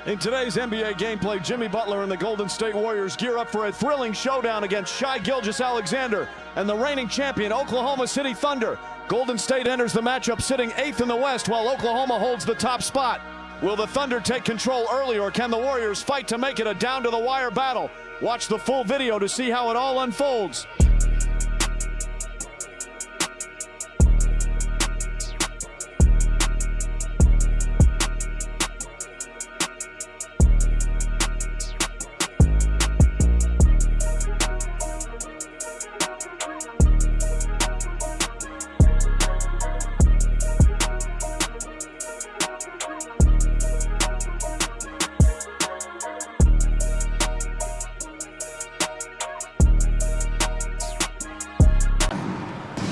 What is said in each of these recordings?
In today's NBA gameplay, Jimmy Butler and the Golden State Warriors gear up for a thrilling showdown against Shai Gilgeous-Alexander and the reigning champion Oklahoma City Thunder. Golden State enters the matchup sitting 8th in the West while Oklahoma holds the top spot. Will the Thunder take control early, or can the Warriors fight to make it a down-to-the-wire battle? Watch the full video to see how it all unfolds.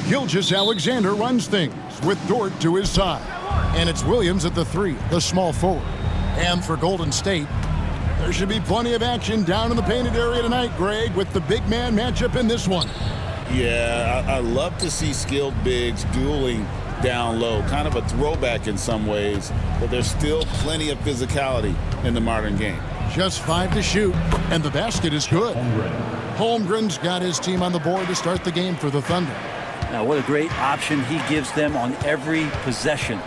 Gilgeous-Alexander runs things with Dort to his side. And it's Williams at the 3, the small forward. And for Golden State, there should be plenty of action down in the painted area tonight, Greg, with the big man matchup in this one. Yeah, I love to see skilled bigs dueling down low. Kind of a throwback in some ways, but there's still plenty of physicality in the modern game. Just 5 to shoot, and the basket is good. Holmgren's got his team on the board to start the game for the Thunder. Now, what a great option he gives them on every possession.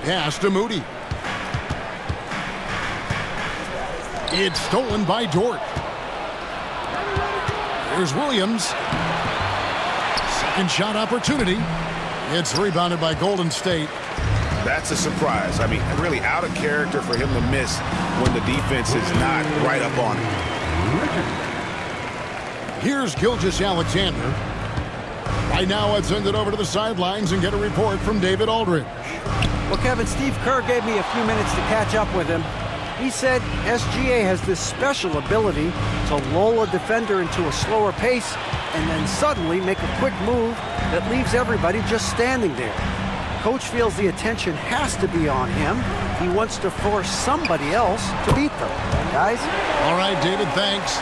Pass to Moody. It's stolen by Dort. Here's Williams. Second shot opportunity. It's rebounded by Golden State. That's a surprise. I mean, really out of character for him to miss when the defense is not right up on him. Here's Gilgeous-Alexander. Right now, let's send it over to the sidelines and get a report from David Aldridge. Well, Kevin, Steve Kerr gave me a few minutes to catch up with him. He said SGA has this special ability to lull a defender into a slower pace and then suddenly make a quick move that leaves everybody just standing there. Coach feels the attention has to be on him. He wants to force somebody else to beat them. Guys? All right, David, thanks.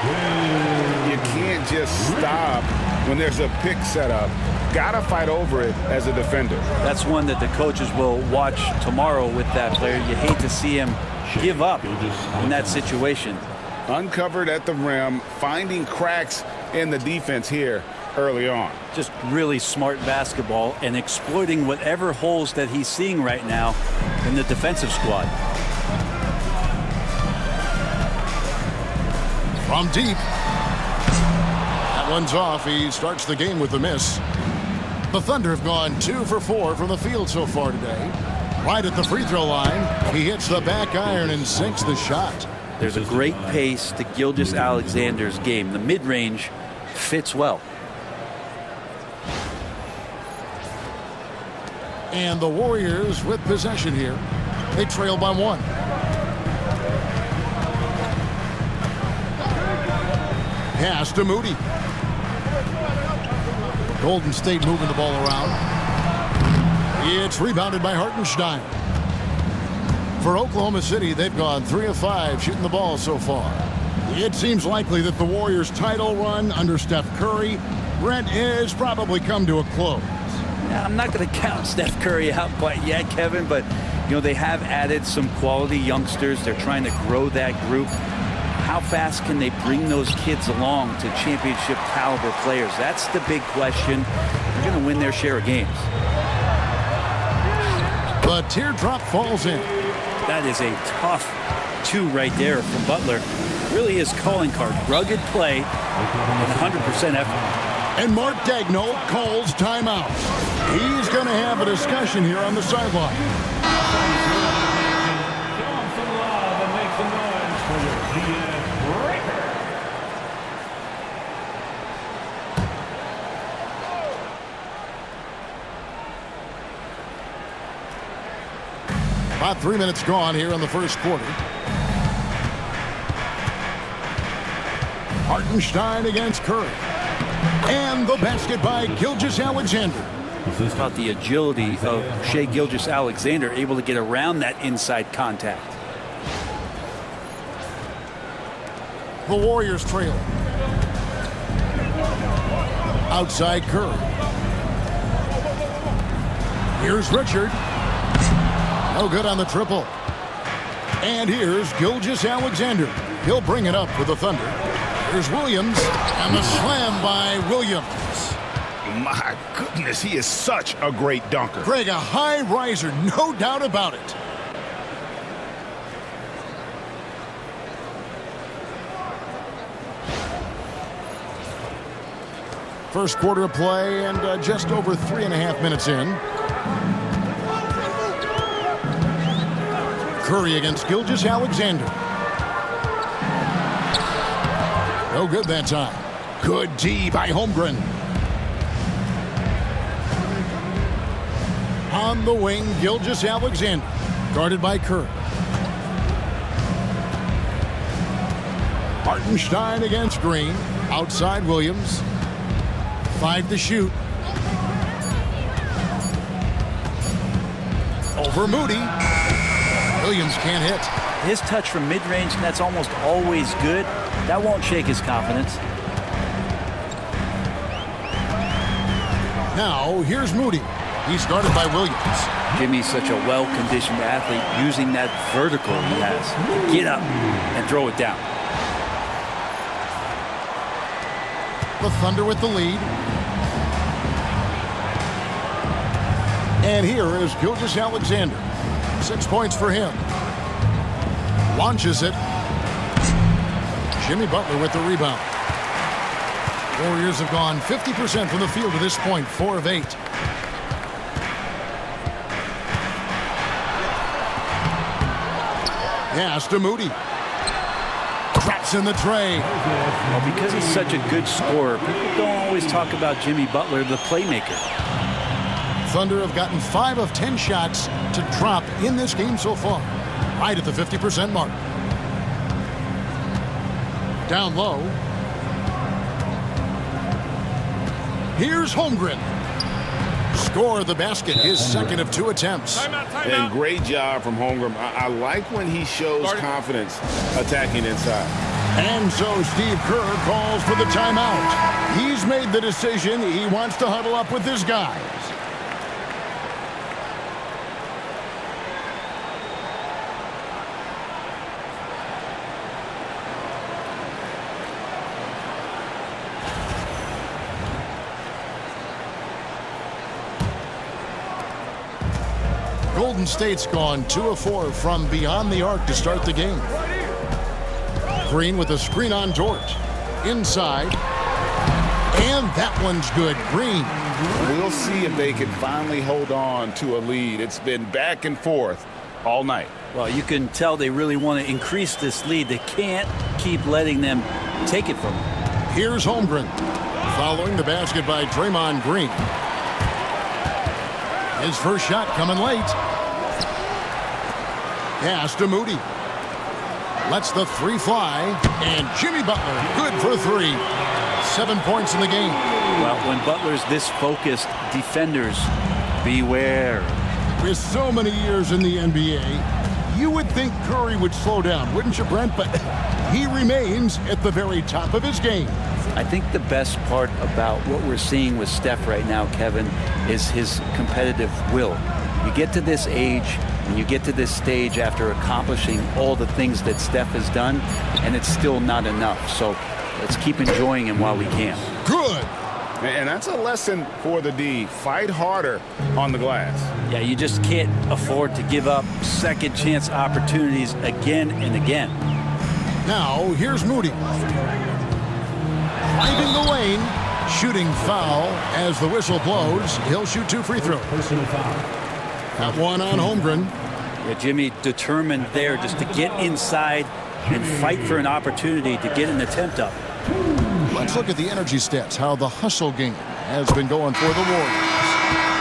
You can't just stop when there's a pick set up. Gotta fight over it as a defender. That's one that the coaches will watch tomorrow with that player. You hate to see him give up in that situation. Uncovered at the rim, finding cracks in the defense here early on. Just really smart basketball and exploiting whatever holes that he's seeing right now in the defensive squad. From deep. That one's off. He starts the game with a miss. The Thunder have gone 2 for 4 from the field so far today. Right at the free throw line, he hits the back iron and sinks the shot. There's a great pace to Gilgeous-Alexander's game. The mid-range fits well. And the Warriors with possession here. They trail by 1. Pass to Moody. Golden State moving the ball around. It's rebounded by Hartenstein. For Oklahoma City, they've gone 3 of 5 shooting the ball so far. It seems likely that the Warriors' title run under Steph Curry, Brent, is probably come to a close. Now, I'm not going to count Steph Curry out quite yet, Kevin, but they have added some quality youngsters. They're trying to grow that group. How fast can they bring those kids along to championship caliber players? That's the big question. They're going to win their share of games. The teardrop falls in. That is a tough 2 right there from Butler. Really his calling card. Rugged play and 100% effort. And Mark Daigneault calls timeout. He's going to have a discussion here on the sideline. About 3 minutes gone here in the first quarter. Hartenstein against Curry. And the basket by Gilgeous-Alexander. It's about the agility of Shai Gilgeous-Alexander, able to get around that inside contact. The Warriors trail. Outside Curry. Here's Richard. No good on the triple. And here's Gilgeous-Alexander. He'll bring it up for the Thunder. Here's Williams, and the slam by Williams. My goodness, he is such a great dunker. Greg, a high riser, no doubt about it. First quarter of play and just over 3.5 minutes in. Curry against Gilgeous-Alexander. No good that time. Good D by Holmgren. On the wing, Gilgeous-Alexander. Guarded by Curry. Hartenstein against Green. Outside Williams. 5 to shoot. Over Moody. Williams can't hit. His touch from mid-range, that's almost always good. That won't shake his confidence. Now, here's Moody. He's guarded by Williams. Jimmy's such a well-conditioned athlete, using that vertical he has to get up and throw it down. The Thunder with the lead. And here is Gilgeous-Alexander. 6 points for him. Launches it. Jimmy Butler with the rebound. Warriors have gone 50% from the field to this point, 4 of 8. Pass to Moody. Traps in the tray. Well, because he's such a good scorer, people don't always talk about Jimmy Butler, the playmaker. Thunder have gotten 5 of 10 shots to drop in this game so far. Right at the 50% mark. Down low. Here's Holmgren. Score the basket, his second of 2 attempts. And great job from Holmgren. I like when he shows confidence attacking inside. And so Steve Kerr calls for the timeout. He's made the decision. He wants to huddle up with his guys. Golden State's gone 2 of 4 from beyond the arc to start the game. Green with a screen on Dort. Inside. And that one's good. Green. We'll see if they can finally hold on to a lead. It's been back and forth all night. Well, you can tell they really want to increase this lead. They can't keep letting them take it from them. Here's Holmgren. Following the basket by Draymond Green. His first shot coming late. Pass to Moody. Lets the 3 fly. And Jimmy Butler, good for 3. 7 points in the game. Well, when Butler's this focused, defenders, beware. With so many years in the NBA, you would think Curry would slow down, wouldn't you, Brent? But he remains at the very top of his game. I think the best part about what we're seeing with Steph right now, Kevin, is his competitive will. You get to this age and you get to this stage after accomplishing all the things that Steph has done, and it's still not enough. So let's keep enjoying him while we can. Good. And that's a lesson for the D. Fight harder on the glass. Yeah, you just can't afford to give up second chance opportunities again and again. Now, here's Moody. Driving the lane, shooting foul as the whistle blows. He'll shoot 2 free throws. Got one on Holmgren. Yeah, Jimmy determined there just to get inside and fight for an opportunity to get an attempt up. Let's look at the energy stats, how the hustle game has been going for the Warriors.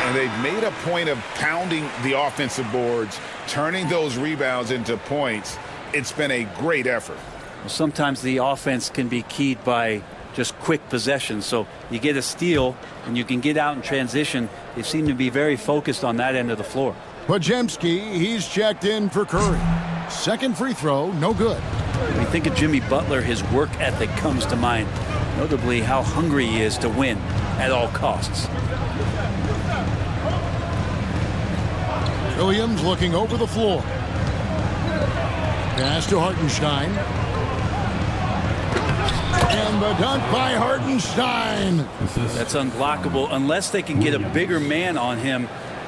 And they've made a point of pounding the offensive boards, turning those rebounds into points. It's been a great effort. Well, sometimes the offense can be keyed by just quick possession. So you get a steal and you can get out in transition. They seem to be very focused on that end of the floor. Podziemski, he's checked in for Curry. Second free throw, no good. When you think of Jimmy Butler, his work ethic comes to mind, notably how hungry he is to win at all costs. Williams looking over the floor. Pass to Hartenstein. And the dunk by Hartenstein. That's unblockable unless they can get a bigger man on him.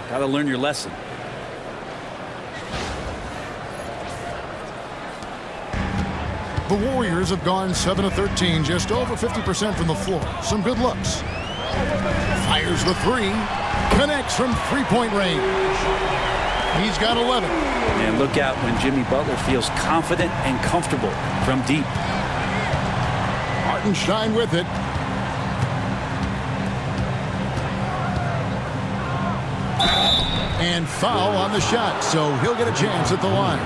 Got to learn your lesson. The Warriors have gone 7 of 13, just over 50% from the floor. Some good looks. Fires the three. Connects from three-point range. He's got 11. And look out when Jimmy Butler feels confident and comfortable from deep. Hartenstein with it. And foul on the shot, so he'll get a chance at the line.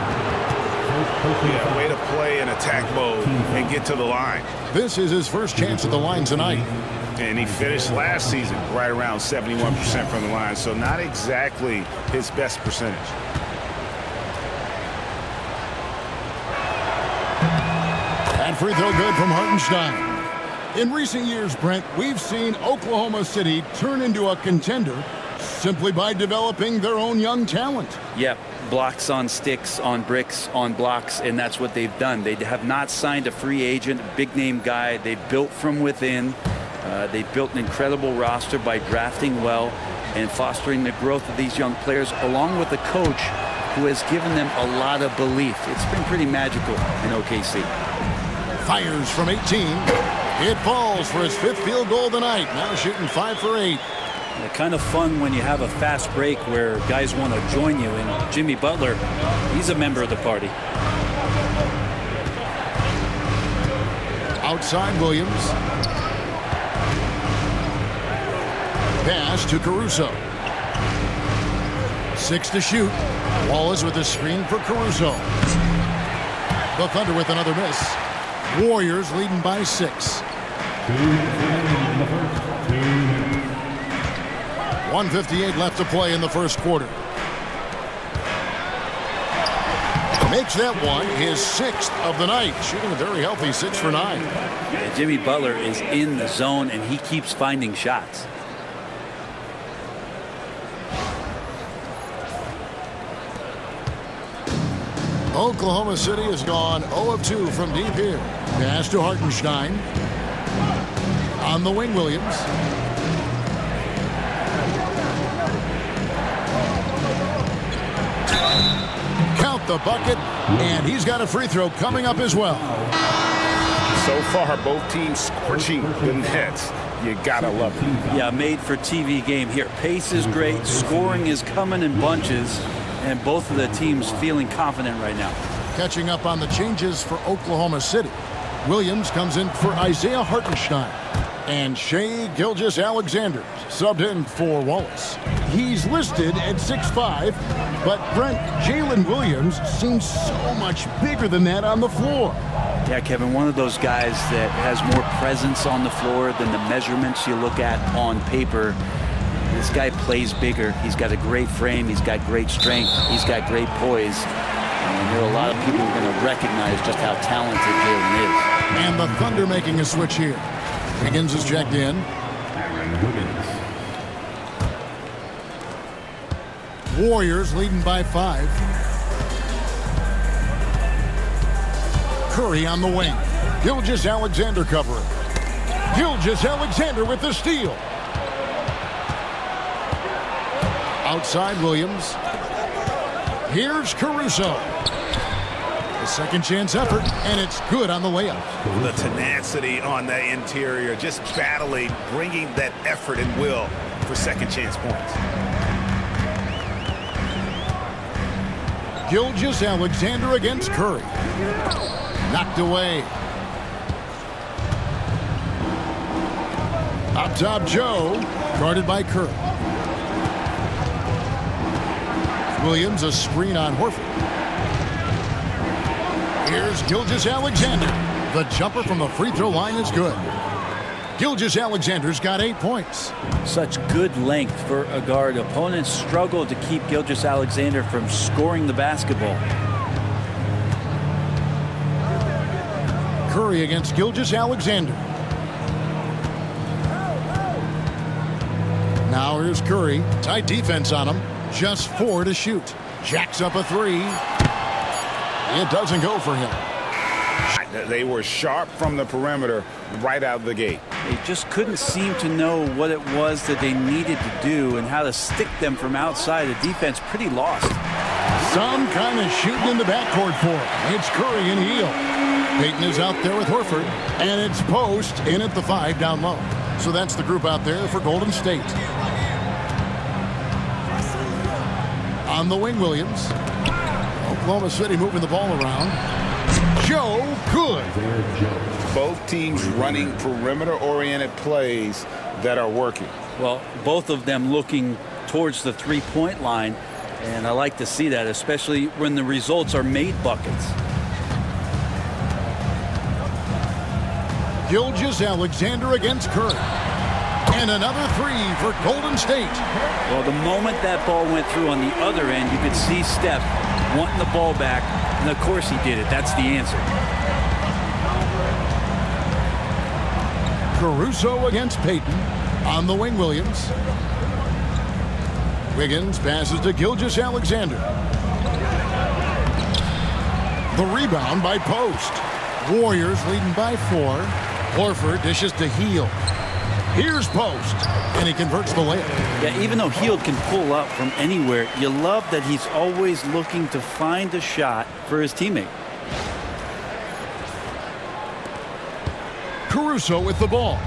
Yeah, way to play in attack mode and get to the line. This is his first chance at the line tonight. And he finished last season right around 71% from the line, so not exactly his best percentage. And free throw good from Hartenstein. In recent years, Brent, we've seen Oklahoma City turn into a contender simply by developing their own young talent. Yep, blocks on sticks, on bricks, on blocks, and that's what they've done. They have not signed a free agent, big-name guy. They built from within. They built an incredible roster by drafting well and fostering the growth of these young players, along with a coach who has given them a lot of belief. It's been pretty magical in OKC. Fires from 18. It falls for his fifth field goal tonight. Now shooting 5 for 8. Kind of fun when you have a fast break where guys want to join you. And Jimmy Butler, he's a member of the party. Outside Williams. Pass to Caruso. 6 to shoot. Wallace with a screen for Caruso. The Thunder with another miss. Warriors leading by 6. 1:58 left to play in the first quarter. Makes that one his 6th of the night, shooting a very healthy 6 for 9. Yeah, Jimmy Butler is in the zone, and he keeps finding shots. Oklahoma City has gone 0 of 2 from deep here. Pass to Hartenstein. On the wing, Williams. Count the bucket, and he's got a free throw coming up as well. So far, both teams scorching the nets. You gotta love it. Yeah, made for TV game here. Pace is great, scoring is coming in bunches, and both of the teams feeling confident right now. Catching up on the changes for Oklahoma City. Williams comes in for Isaiah Hartenstein. And Shai Gilgeous-Alexander subbed in for Wallace. He's listed at 6'5", but Brent, Jalen Williams seems so much bigger than that on the floor. Yeah, Kevin, one of those guys that has more presence on the floor than the measurements you look at on paper. This guy plays bigger. He's got a great frame. He's got great strength. He's got great poise. And there are a lot of people who are going to recognize just how talented Jalen is. And the Thunder making a switch here. Higgins is checked in. Warriors leading by 5. Curry on the wing. Gilgeous-Alexander covering. Gilgeous-Alexander with the steal. Outside Williams. Here's Caruso. A second chance effort, and it's good on the layup. The tenacity on that interior, just battling, bringing that effort and will for second chance points. Gilgeous-Alexander against Curry. Knocked away. Up top, Joe. Guarded by Curry. Williams, a screen on Horford. Here's Gilgeous-Alexander. The jumper from the free throw line is good. Gilgeous-Alexander's got 8 points. Such good length for a guard. Opponents struggle to keep Gilgeous-Alexander from scoring the basketball. Curry against Gilgeous-Alexander. Now here's Curry. Tight defense on him. Just 4 to shoot. Jacks up a 3. It doesn't go for him. They were sharp from the perimeter right out of the gate. They just couldn't seem to know what it was that they needed to do and how to stick them from outside. The defense pretty lost. Some kind of shooting in the backcourt for him. It's Curry and Hield. Payton is out there with Horford. And it's Post in at the 5 down low. So that's the group out there for Golden State. On the wing, Williams. Oklahoma City moving the ball around. Joe good. Both teams running perimeter-oriented plays that are working. Well, both of them looking towards the three-point line, and I like to see that, especially when the results are made buckets. Gilgeous-Alexander against Curry. And another 3 for Golden State. Well, the moment that ball went through on the other end, you could see Steph wanting the ball back, and of course he did it. That's the answer. Caruso against Payton. On the wing, Williams. Wiggins passes to Gilgeous-Alexander. The rebound by Post. Warriors leading by 4. Horford dishes to Hield. Here's Post, and he converts the layup. Yeah, even though Hield can pull up from anywhere, you love that he's always looking to find a shot for his teammate. Caruso with the ball.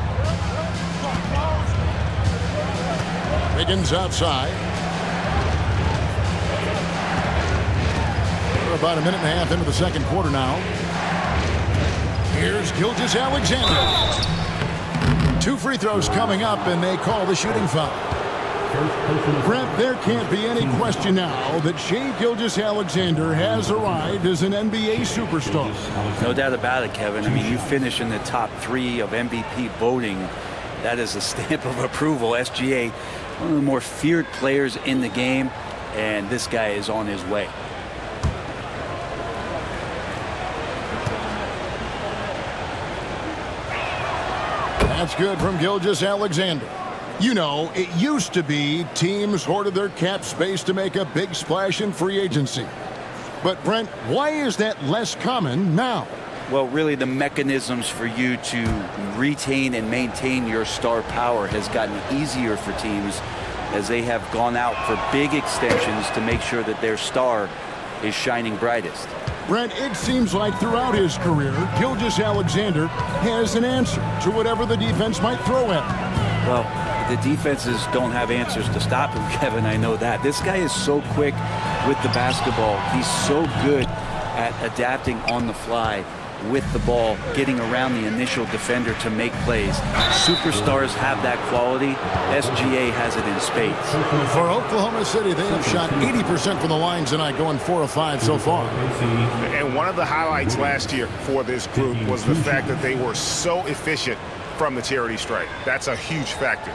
Wiggins outside. We're about a minute and a half into the second quarter now. Here's Gilgeous-Alexander. 2 free throws coming up, and they call the shooting foul. Brent, there can't be any question now that Shai Gilgeous-Alexander has arrived as an NBA superstar. No doubt about it, Kevin. I mean, you finish in the top 3 of MVP voting. That is a stamp of approval. SGA, one of the more feared players in the game, and this guy is on his way. That's good from Gilgeous-Alexander. You know, it used to be teams hoarded their cap space to make a big splash in free agency. But, Brent, why is that less common now? Well, really, the mechanisms for you to retain and maintain your star power has gotten easier for teams as they have gone out for big extensions to make sure that their star is shining brightest. Brent, it seems like throughout his career, Gilgeous-Alexander has an answer to whatever the defense might throw at him. Well, the defenses don't have answers to stop him, Kevin. I know that. This guy is so quick with the basketball. He's so good at adapting on the fly with the ball, getting around the initial defender to make plays. Superstars have that quality. SGA has it in spades. For Oklahoma City, they have shot 80% from the line tonight, going 4 of 5 so far. And one of the highlights last year for this group was the fact that they were so efficient from the charity stripe. That's a huge factor.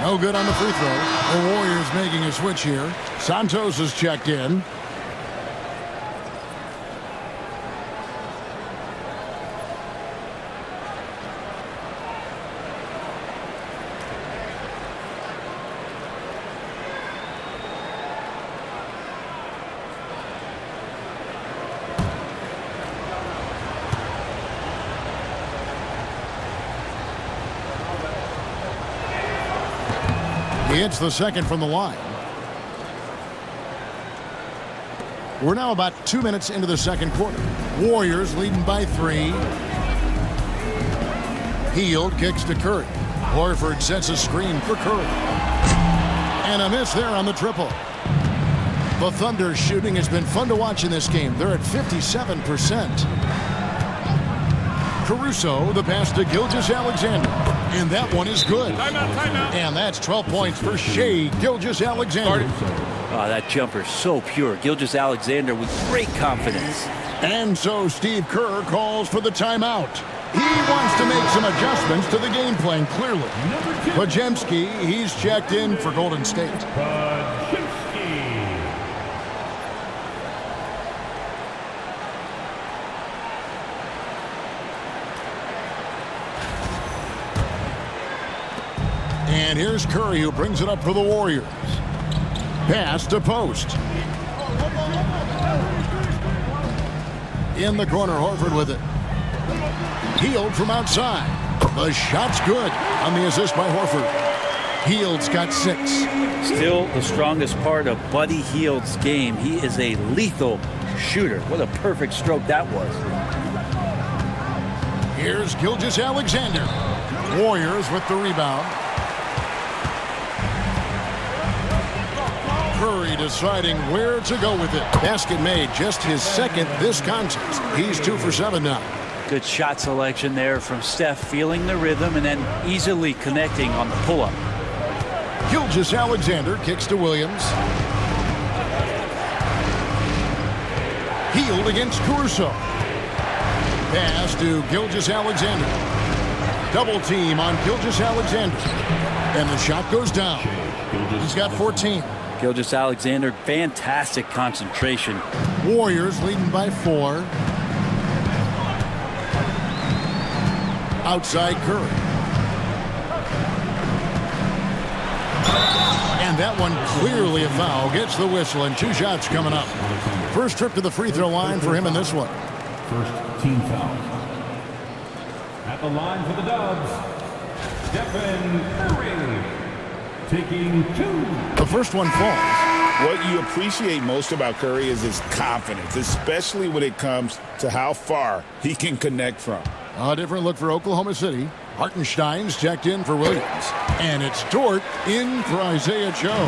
No good on the free throw. The Warriors making a switch here. Santos is checked in. He hits the second from the line. We're now about 2 minutes into the second quarter. Warriors leading by 3. Hield kicks to Curry. Horford sets a screen for Curry. And a miss there on the triple. The Thunder's shooting has been fun to watch in this game. They're at 57%. Caruso, the pass to Gilgeous-Alexander. And that one is good. Timeout. And that's 12 points for Shai Gilgeous-Alexander. Oh, that jumper so pure. Gilgeous-Alexander with great confidence. And so Steve Kerr calls for the timeout. He wants to make some adjustments to the game plan, clearly. Pajemski, he's checked in for Golden State. And here's Curry, who brings it up for the Warriors. Pass to post. In the corner, Horford with it. Hield from outside. The shot's good on the assist by Horford. Hield's got 6. Still the strongest part of Buddy Hield's game. He is a lethal shooter. What a perfect stroke that was. Here's Gilgeous-Alexander. Warriors with the rebound. Curry deciding where to go with it. Basket made, just his second this contest. He's 2 for 7 now. Good shot selection there from Steph, feeling the rhythm and then easily connecting on the pull-up. Gilgeous-Alexander kicks to Williams. Hield against Caruso. Pass to Gilgeous-Alexander. Double team on Gilgeous-Alexander. And the shot goes down. He's got 14. Gilgeous-Alexander, fantastic concentration. Warriors leading by 4. Outside Curry. And that one clearly a foul. Gets the whistle and 2 shots coming up. First trip to the free throw line for him in this one. First team foul. At the line for the Dubs, Stephen Curry, taking 2. The first one falls. What you appreciate most about Curry is his confidence, especially when it comes to how far he can connect from. A different look for Oklahoma City. Hartenstein's checked in for Williams. And it's Dort in for Isaiah Joe.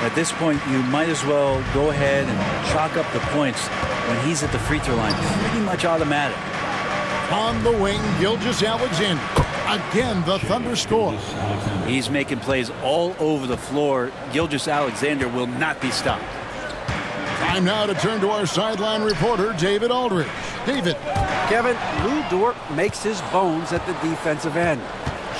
At this point, you might as well go ahead and chalk up the points when he's at the free throw line. Pretty much automatic. On the wing, Gilgeous-Alexander. Again, the Thunder score. He's making plays all over the floor. Gilgeous-Alexander will not be stopped. Time now to turn to our sideline reporter, David Aldridge. David. Kevin, Lou Dort makes his bones at the defensive end.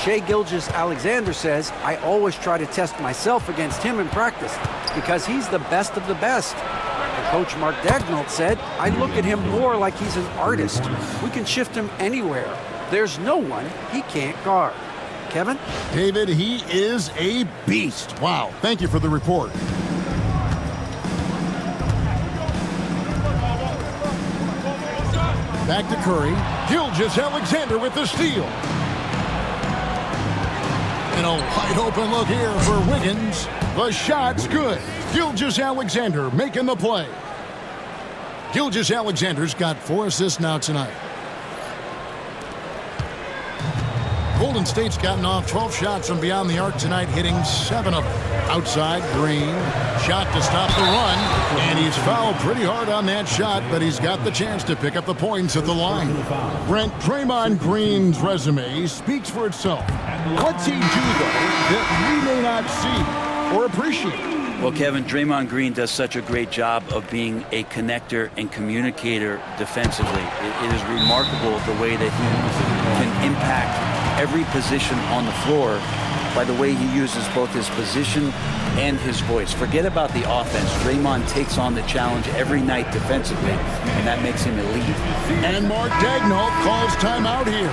Shai Gilgeous-Alexander says, I always try to test myself against him in practice because he's the best of the best. And Coach Mark Daigneault said, I look at him more like he's an artist. We can shift him anywhere. There's no one he can't guard. Kevin? David, he is a beast. Wow. Thank you for the report. Back to Curry. Gilgeous-Alexander with the steal. And a wide open look here for Wiggins. The shot's good. Gilgeous-Alexander making the play. Gilgeous-Alexander's got 4 assists now tonight. Golden State's gotten off 12 shots from beyond the arc tonight, hitting 7 of them. Outside, Green. Shot to stop the run. And he's fouled pretty hard on that shot, but he's got the chance to pick up the points at the line. Brent, Draymond Green's resume speaks for itself. What's he do, though, that we may not see or appreciate? Well, Kevin, Draymond Green does such a great job of being a connector and communicator defensively. It is remarkable the way that he can impact every position on the floor by the way he uses both his position and his voice. Forget about the offense. Draymond takes on the challenge every night defensively, and that makes him elite. And Mark Daigneault calls timeout here.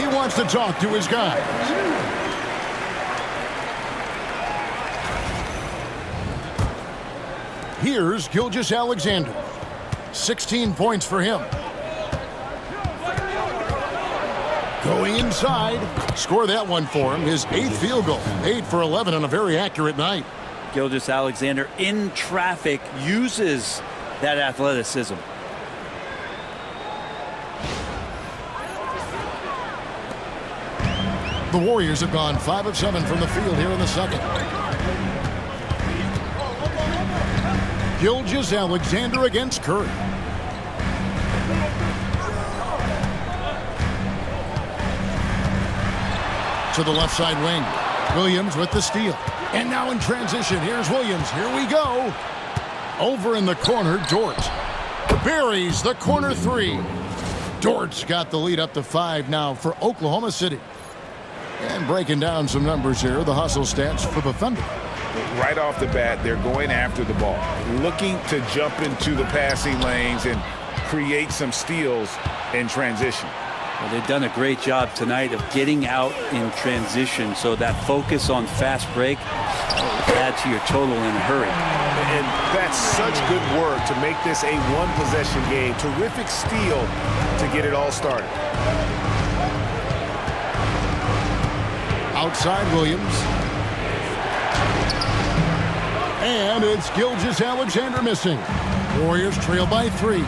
He wants to talk to his guys. Here's Gilgeous-Alexander. 16 points for him. Going inside. Score that one for him. His 8th field goal. 8 for 11 on a very accurate night. Gilgeous-Alexander in traffic uses that athleticism. The Warriors have gone 5 of 7 from the field here in the second. Gilgeous-Alexander against Curry. To the left side wing. Williams with the steal. And now in transition, here's Williams. Here we go. Over in the corner, Dort buries the corner 3. Dort's got the lead up to 5 now for Oklahoma City. And breaking down some numbers here, the hustle stats for the Thunder. Right off the bat, they're going after the ball, looking to jump into the passing lanes and create some steals in transition. Well, they've done a great job tonight of getting out in transition, so that focus on fast break will add to your total in a hurry. And that's such good work to make this a one-possession game. Terrific steal to get it all started. Outside Williams. And it's Gilgeous-Alexander missing. Warriors trail by 3.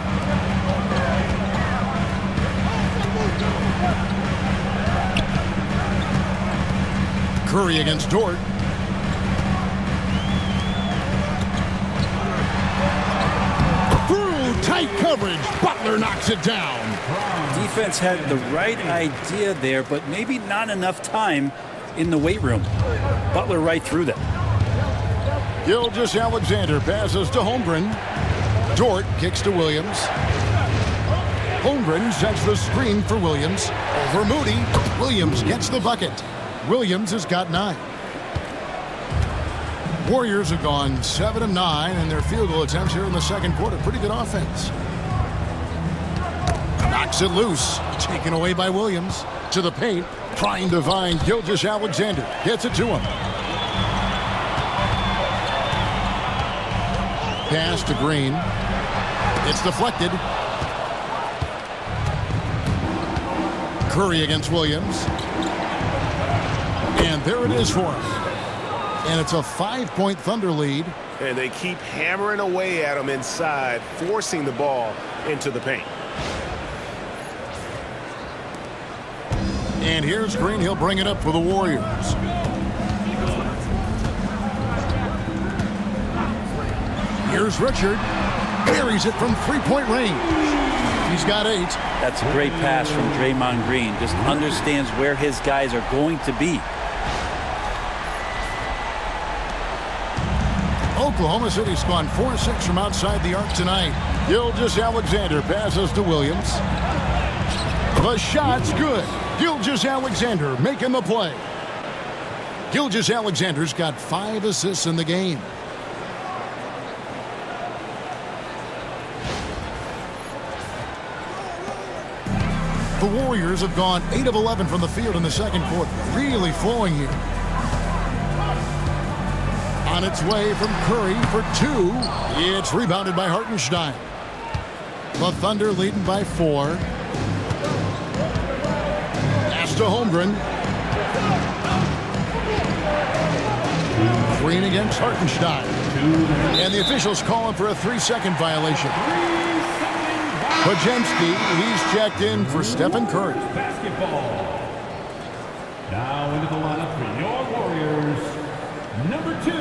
Curry against Dort. Through tight coverage, Butler knocks it down. Defense had the right idea there, but maybe not enough time in the weight room. Butler right through them. Gilgeous-Alexander passes to Holmgren. Dort kicks to Williams. Holmgren sets the screen for Williams. Over Moody. Williams gets the bucket. Williams has got 9. Warriors have gone 7 of 9 in their field goal attempts here in the second quarter. Pretty good offense. Knocks it loose. Taken away by Williams. To the paint. Trying to find Gilgeous-Alexander. Gets it to him. Pass to Green. It's deflected. Curry against Williams. And there it is for him. And it's a 5-point Thunder lead. And they keep hammering away at him inside, forcing the ball into the paint. And here's Green. He'll bring it up for the Warriors. Here's Richard. Buries it from 3-point range. He's got 8. That's a great pass from Draymond Green. Just understands where his guys are going to be. Oklahoma City's gone 4-6 from outside the arc tonight. Gilgeous-Alexander passes to Williams. The shot's good. Gilgeous-Alexander making the play. Gilgeous-Alexander's got 5 assists in the game. The Warriors have gone 8 of 11 from the field in the second quarter. Really flowing here. On its way from Curry for 2. It's rebounded by Hartenstein. The Thunder leading by 4. Pass to Holmgren. Green against Hartenstein. And the officials calling for a 3-second violation. Podziemski, he's checked in for Stephen Curry. Basketball. Now into the lineup for your Warriors. Number 2,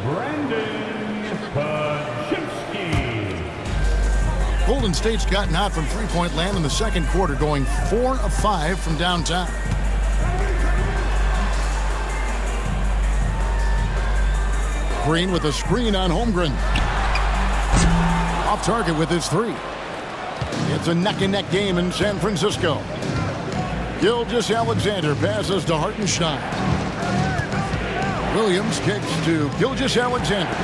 Brandon Podziemski. Golden State's gotten out from three-point land in the second quarter, going 4 of 5 from downtown. Green with a screen on Holmgren. Off target with his 3. It's a neck-and-neck game in San Francisco. Gilgeous-Alexander passes to Hartenstein. Williams kicks to Gilgeous-Alexander.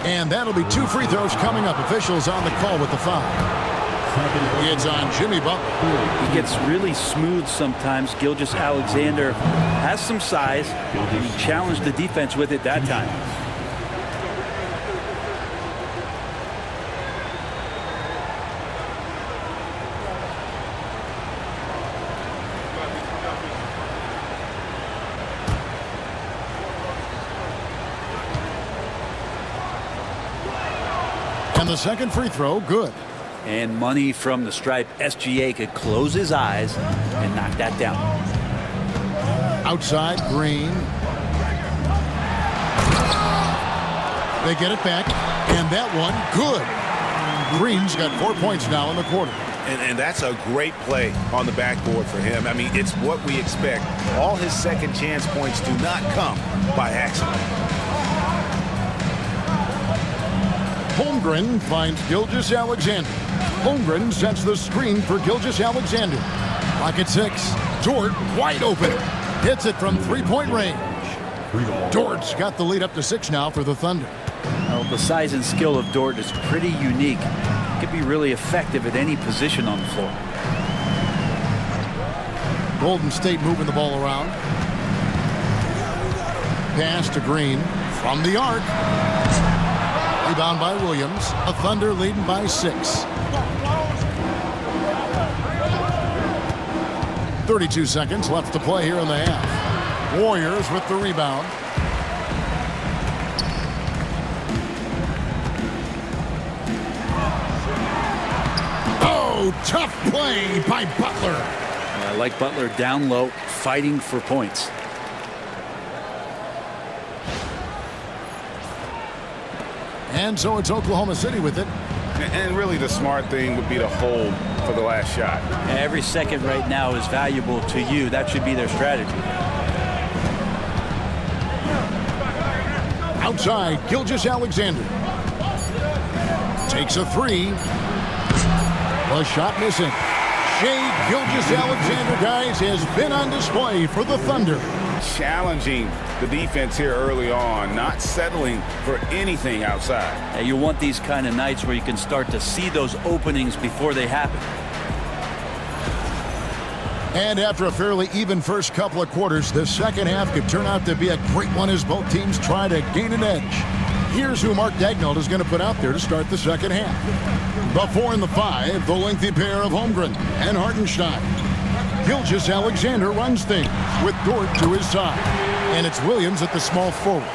And that'll be 2 free throws coming up. Officials on the call with the foul. It's on Jimmy Butler. He gets really smooth sometimes. Gilgeous-Alexander has some size. He challenged the defense with it that time. And the second free throw, good. And money from the stripe. SGA could close his eyes and knock that down. Outside, Green. They get it back, and that one, good. Green's got 4 points now in the quarter. And that's a great play on the backboard for him. I mean, it's what we expect. All his second chance points do not come by accident. Holmgren finds Gilgeous-Alexander. Holmgren sets the screen for Gilgeous-Alexander. Clock at 6. Dort wide open. Hits it from three-point range. Dort's got the lead up to 6 now for the Thunder. Well, the size and skill of Dort is pretty unique. Could be really effective at any position on the floor. Golden State moving the ball around. Pass to Green from the arc. Rebound by Williams. The Thunder leading by 6. 32 seconds left to play here in the half. Warriors with the rebound. Oh, tough play by Butler. I like Butler down low, fighting for points. And so it's Oklahoma City with it. And really the smart thing would be to hold for the last shot. Every second right now is valuable to you. That should be their strategy. Outside, Gilgeous-Alexander. Takes a 3. The shot missing. Shai Gilgeous-Alexander, guys, has been on display for the Thunder. Challenging the defense here early on, not settling for anything outside. You want these kind of nights where you can start to see those openings before they happen. And after a fairly even first couple of quarters, the second half could turn out to be a great one as both teams try to gain an edge. Here's who Mark Daigneault is going to put out there to start the second half. The 4 and the 5, the lengthy pair of Holmgren and Hartenstein. Gilgeous-Alexander runs things with Dort to his side. And it's Williams at the small forward.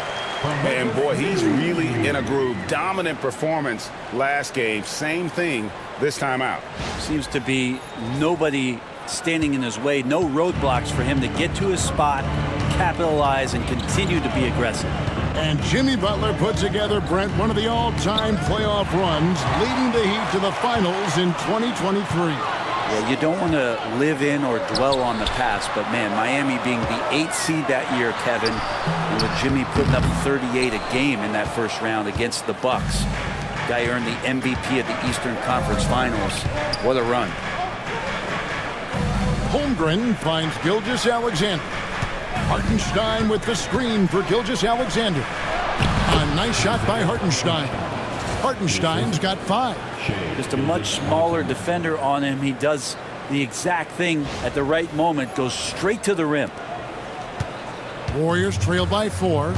And boy, he's really in a groove. Dominant performance last game. Same thing this time out. Seems to be nobody standing in his way. No roadblocks for him to get to his spot, capitalize, and continue to be aggressive. And Jimmy Butler put together, Brent, one of the all-time playoff runs, leading the Heat to the finals in 2023. Yeah, you don't want to live in or dwell on the past, but man, Miami being the 8th seed that year, Kevin, and with Jimmy putting up 38 a game in that first round against the Bucks. Guy earned the MVP of the Eastern Conference Finals. What a run. Holmgren finds Gilgeous-Alexander. Hartenstein with the screen for Gilgeous-Alexander. A nice shot by Hartenstein. Hartenstein's got 5. Just a much smaller defender on him. He does the exact thing at the right moment, goes straight to the rim. Warriors trail by 4.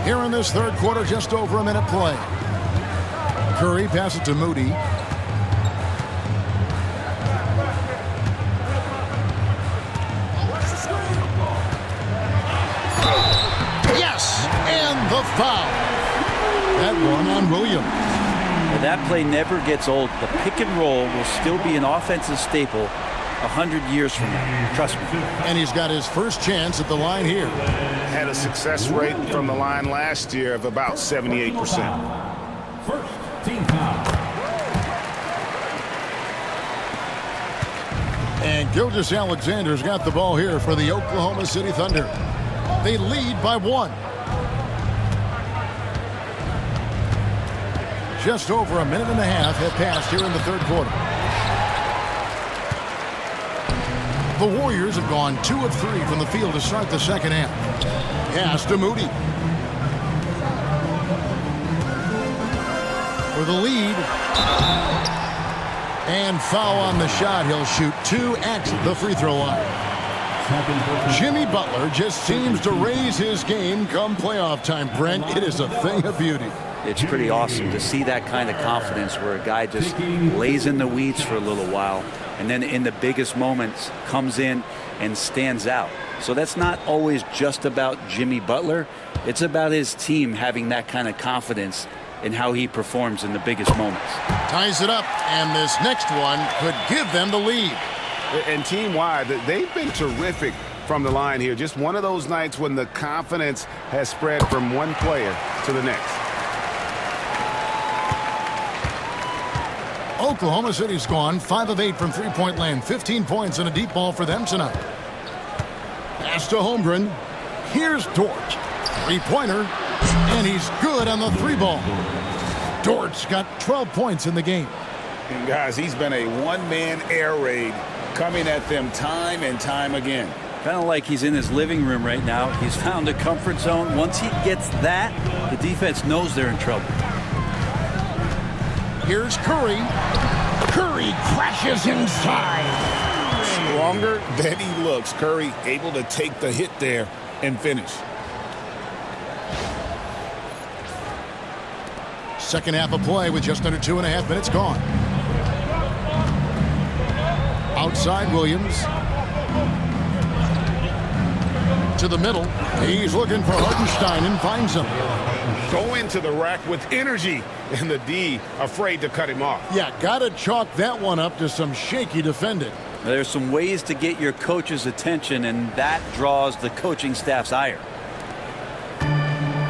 Here in this third quarter, just over a minute play. Curry passes to Moody. Yes, and the foul. That one on Williams. That play never gets old. The pick and roll will still be an offensive staple 100 years from now. Trust me. And he's got his first chance at the line here. Had a success rate from the line last year of about 78%. First team foul. And Gilgeous-Alexander's got the ball here for the Oklahoma City Thunder. They lead by 1. Just over a minute and a half have passed here in the third quarter. The Warriors have gone 2 of 3 from the field to start the second half. Pass to Moody. For the lead. And foul on the shot. He'll shoot 2 at the free throw line. Jimmy Butler just seems to raise his game come playoff time, Brent. It is a thing of beauty. It's pretty awesome to see that kind of confidence where a guy just lays in the weeds for a little while and then in the biggest moments comes in and stands out. So that's not always just about Jimmy Butler. It's about his team having that kind of confidence in how he performs in the biggest moments. Ties it up, and this next one could give them the lead. And team-wide, they've been terrific from the line here. Just one of those nights when the confidence has spread from one player to the next. Oklahoma City's gone 5 of 8 from three-point land. 15 points and a deep ball for them tonight. Pass to Holmgren. Here's Dort. Three-pointer. And he's good on the 3 ball. Dort's got 12 points in the game. And guys, he's been a one-man air raid coming at them time and time again. Kind of like he's in his living room right now. He's found a comfort zone. Once he gets that, the defense knows they're in trouble. Here's Curry. Curry crashes inside. Stronger than he looks. Curry able to take the hit there and finish. Second half of play with just under 2.5 minutes gone. Outside Williams. To the middle. He's looking for Hartenstein and finds him. Go into the rack with energy, and the D afraid to cut him off. Yeah, gotta chalk that one up to some shaky defending. There's some ways to get your coach's attention, and that draws the coaching staff's ire.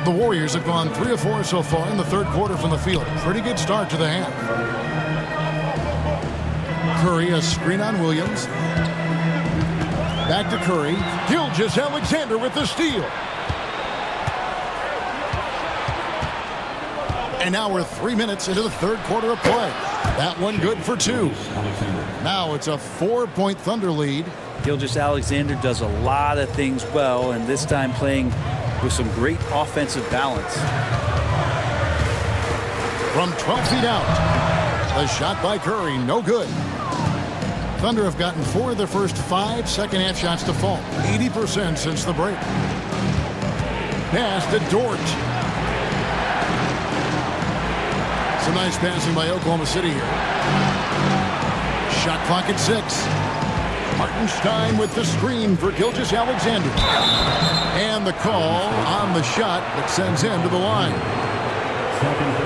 The Warriors have gone 3 of 4 so far in the third quarter from the field. Pretty good start to the half. Curry, a screen on Williams. Back to Curry. Gilgeous-Alexander with the steal. And now we're 3 minutes into the third quarter of play. That one good for 2. Now it's a 4-point Thunder lead. Gilgeous-Alexander does a lot of things well, and this time playing with some great offensive balance. From 12 feet out. A shot by Curry, no good. Thunder have gotten 4 of their first 5 second-half shots to fall. 80% since the break. Pass to Dort. Some nice passing by Oklahoma City here. Shot clock at 6. Hartenstein with the screen for Gilgeous-Alexander. And the call on the shot that sends him to the line.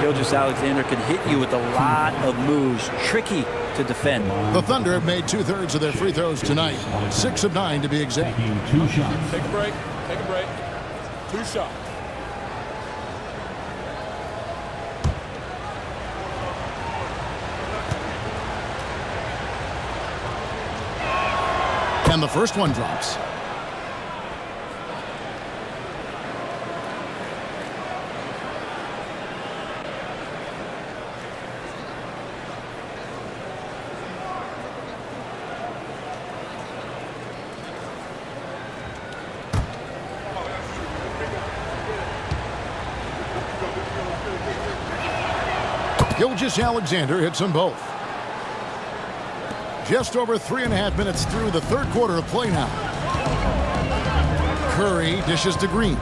Gilgeous-Alexander can hit you with a lot of moves. Tricky to defend. The Thunder have made 2/3 of their free throws tonight. 6 of 9 to be exact. Taking 2 shots. Take a break. Take a break. 2 shots. And the first one drops. Gilgeous-Alexander hits them both. Just over 3.5 minutes through the third quarter of play now. Curry dishes to Green.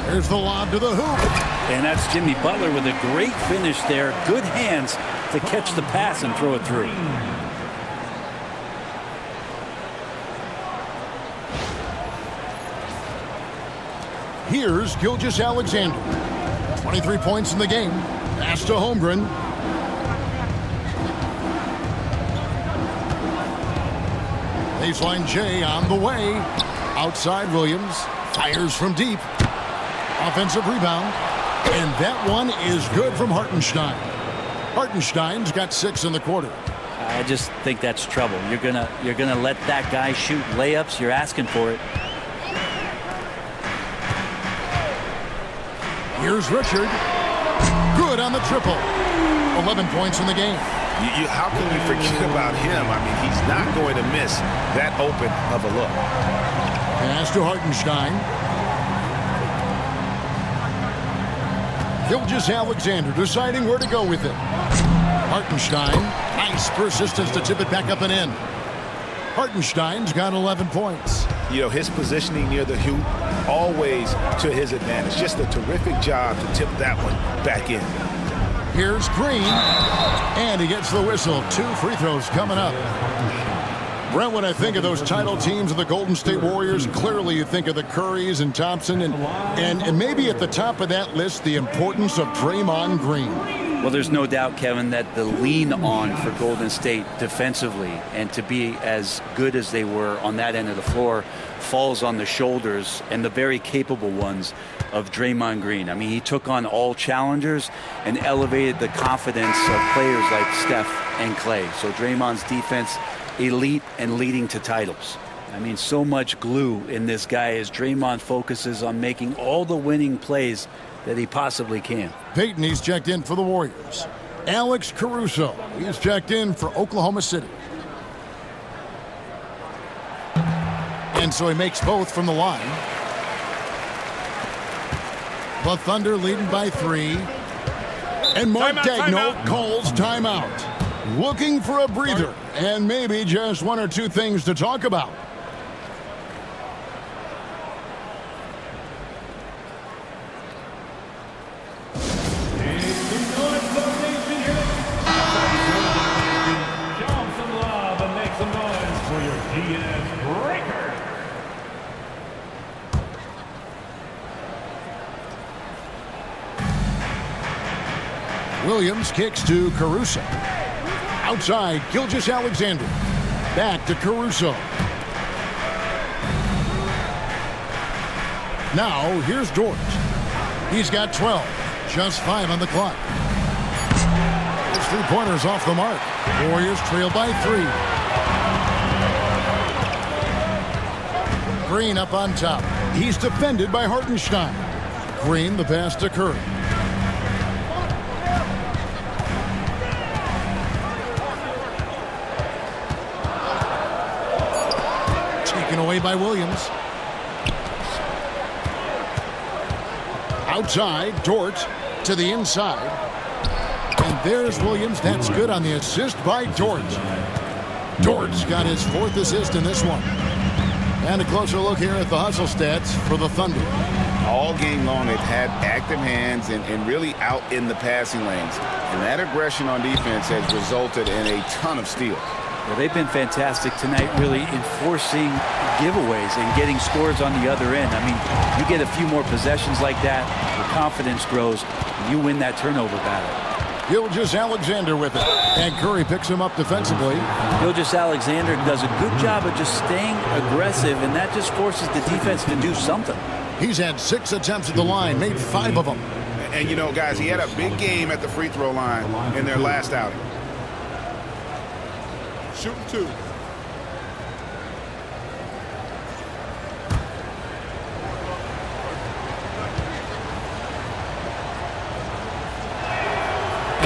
There's the lob to the hoop. And that's Jimmy Butler with a great finish there. Good hands to catch the pass and throw it through. Here's Gilgeous-Alexander. 23 points in the game. Pass to Holmgren. Baseline J on the way. Outside Williams. Fires from deep. Offensive rebound. And that one is good from Hartenstein. Hartenstein's got 6 in the quarter. I just think that's trouble. You're gonna let that guy shoot layups. You're asking for it. Here's Richard. Good on the triple. 11 points in the game. How can you forget about him? I mean, he's not going to miss that open of a look. Pass to Hartenstein. Gilgeous-Alexander deciding where to go with it. Hartenstein. Nice persistence to tip it back up and in. Hartenstein's got 11 points. You know, his positioning near the hoop, always to his advantage. Just a terrific job to tip that one back in. Here's Green. And he gets the whistle. 2 free throws coming up. Brent, when I think of those title teams of the Golden State Warriors, clearly you think of the Currys and Thompson, and maybe at the top of that list, the importance of Draymond Green. Well, there's no doubt, Kevin, that the lean on for Golden State defensively and to be as good as they were on that end of the floor falls on the shoulders, and the very capable ones, of Draymond Green. I mean, he took on all challengers and elevated the confidence of players like Steph and Clay. So Draymond's defense, elite and leading to titles. I mean, so much glue in this guy as Draymond focuses on making all the winning plays that he possibly can. Peyton, he's checked in for the Warriors. Alex Caruso, he's checked in for Oklahoma City. And so he makes both from the line. The Thunder leading by 3. And Mark Daigneault calls timeout. Looking for a breather and maybe just 1 or 2 things to talk about. Williams kicks to Caruso. Outside, Gilgeous-Alexander. Back to Caruso. Now, here's Dort. He's got 12. Just 5 on the clock. His 3-pointers off the mark. Warriors trail by 3. Green up on top. He's defended by Hartenstein. Green, the pass to Curry. Taken away by Williams. Outside, Dort to the inside. And there's Williams. That's good on the assist by Dort. Dort's got his 4th assist in this one. And a closer look here at the hustle stats for the Thunder. All game long, they've had active hands and really out in the passing lanes. And that aggression on defense has resulted in a ton of steals. Well, they've been fantastic tonight, really enforcing giveaways and getting scores on the other end. I mean, you get a few more possessions like that, your confidence grows, and you win that turnover battle. Gilgeous-Alexander with it. And Curry picks him up defensively. Gilgeous-Alexander does a good job of just staying aggressive, and that just forces the defense to do something. He's had 6 attempts at the line, made 5 of them. And, you know, guys, he had a big game at the free throw line in their last outing. Shooting 2.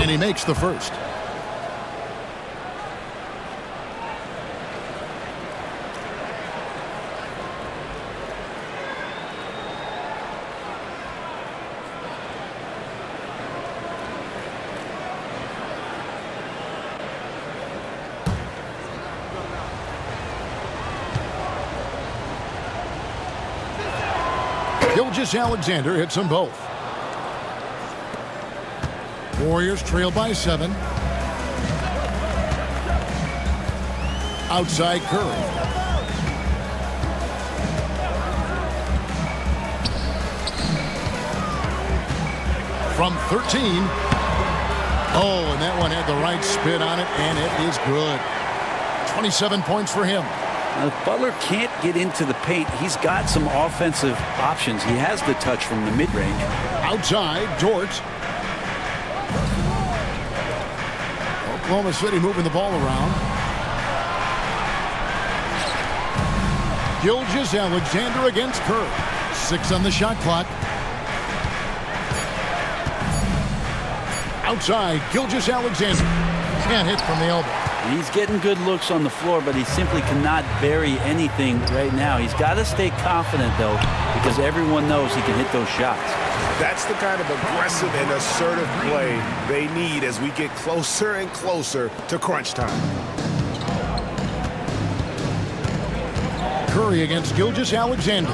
And he makes the first. Gilgeous-Alexander hits them both. Warriors trail by 7. Outside Curry. From 13. Oh, and that one had the right spin on it, and it is good. 27 points for him. Now, if Butler can't get into the paint, he's got some offensive options. He has the touch from the mid-range. Outside, Dort. Oklahoma City moving the ball around. Gilgeous-Alexander against Curry. 6 on the shot clock. Outside, Gilgeous-Alexander. Can't hit from the elbow. He's getting good looks on the floor, but he simply cannot bury anything right now. He's got to stay confident, though, because everyone knows he can hit those shots. That's the kind of aggressive and assertive play they need as we get closer and closer to crunch time. Curry against Gilgeous-Alexander.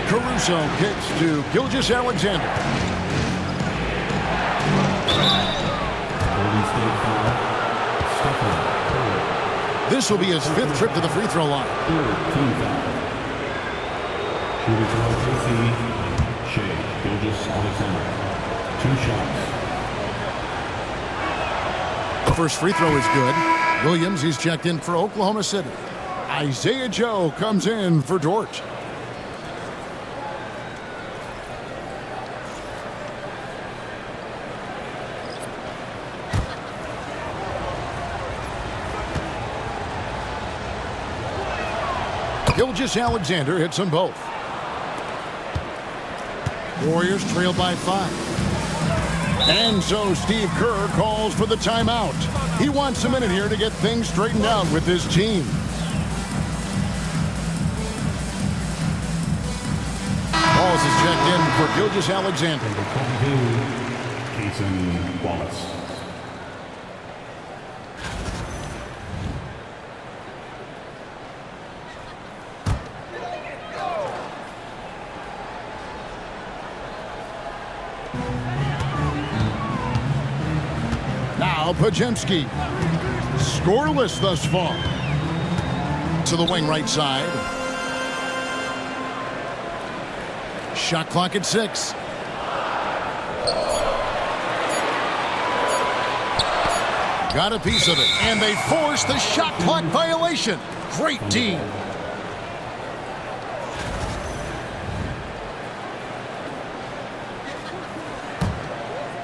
Caruso kicks to Gilgeous-Alexander. This will be his 5th trip to the free throw line. Gilgeous-Alexander. 2 shots. The first free throw is good. Williams, he's checked in for Oklahoma City. Isaiah Joe comes in for Dort. Gilgeous-Alexander hits them both. Warriors trail by 5. And so Steve Kerr calls for the timeout. He wants a minute here to get things straightened out with his team. Wallace is checked in for Gilgeous-Alexander. Cason Wallace. Now Pajemski. Scoreless thus far. To the wing right side. Shot clock at 6. Got a piece of it, and they force the shot clock violation. Great team.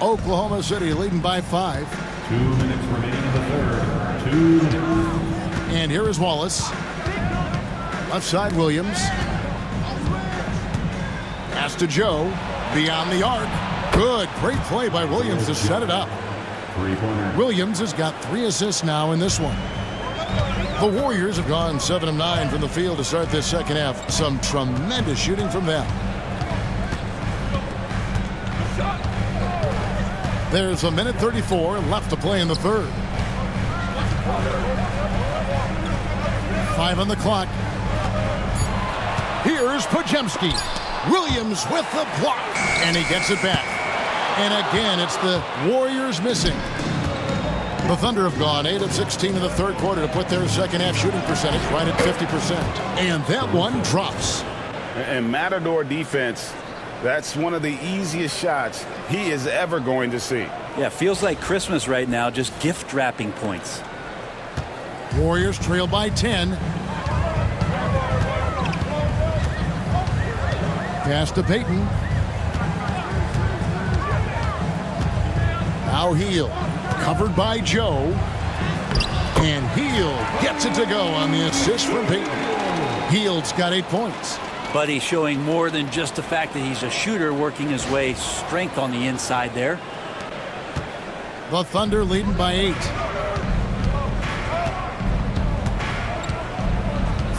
Oklahoma City leading by 5. 2 minutes remaining in the third. 2 minutes. And here is Wallace. Left side, Williams. Pass to Joe. Beyond the arc. Good. Great play by Williams to set it up. 3-pointer. Williams has got 3 assists now in this one. The Warriors have gone 7 of 9 from the field to start this second half. Some tremendous shooting from them. There's a minute 34 left to play in the third. 5 on the clock. Here's Pajemski. Williams with the block. And he gets it back. And again, it's the Warriors missing. The Thunder have gone 8 of 16 in the third quarter to put their second half shooting percentage right at 50%. And that one drops. And Matador defense, that's one of the easiest shots he is ever going to see. Yeah, feels like Christmas right now, just gift wrapping points. Warriors trail by 10. Pass to Payton. Now Heel. Covered by Joe. And Heel gets it to go on the assist from Payton. Heel's got 8 points. But he's showing more than just the fact that he's a shooter, working his way strength on the inside there. The Thunder leading by 8.